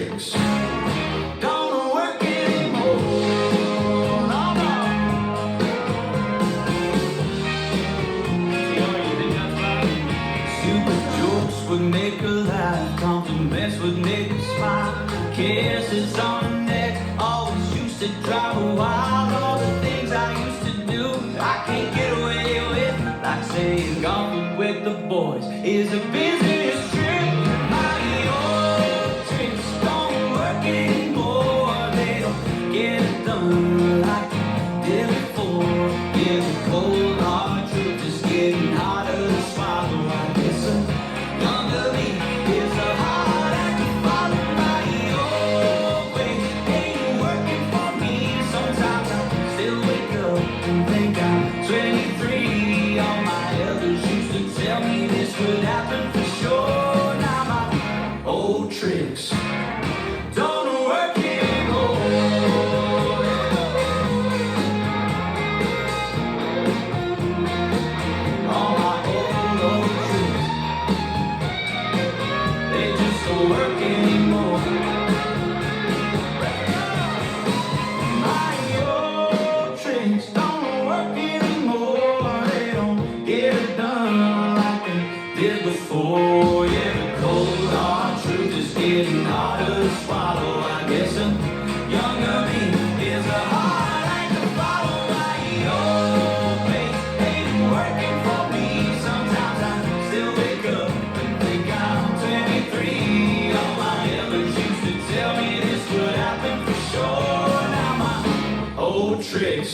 tricks don't work anymore. No, no. Stupid jokes would make her laugh, compliments would make her smile, kisses on her neck always used to drive her wild. All the things I used to do I can't get away with, like saying golfing with the boys is a business trip. My old tricks don't work anymore. They don't get it done like they did before. Yeah, the cold hard truth is getting harder to swallow. I guess a younger me is a hard act to follow. My old way ain't working for me. Sometimes I still wake up and think I'm 23. All my elders used to tell me this would happen for sure. Now my old tricks don't work anymore. All my old tricks, they just don't work anymore. My old tricks don't work anymore. They don't get it done like they did before. Yeah, the cold hard truth is getting harder to swallow. I guess a younger me is a hard act to follow. My old ways ain't working for me. Sometimes I still wake up and think I'm 23. All my elders used to tell me this would happen for sure. Now my old tricks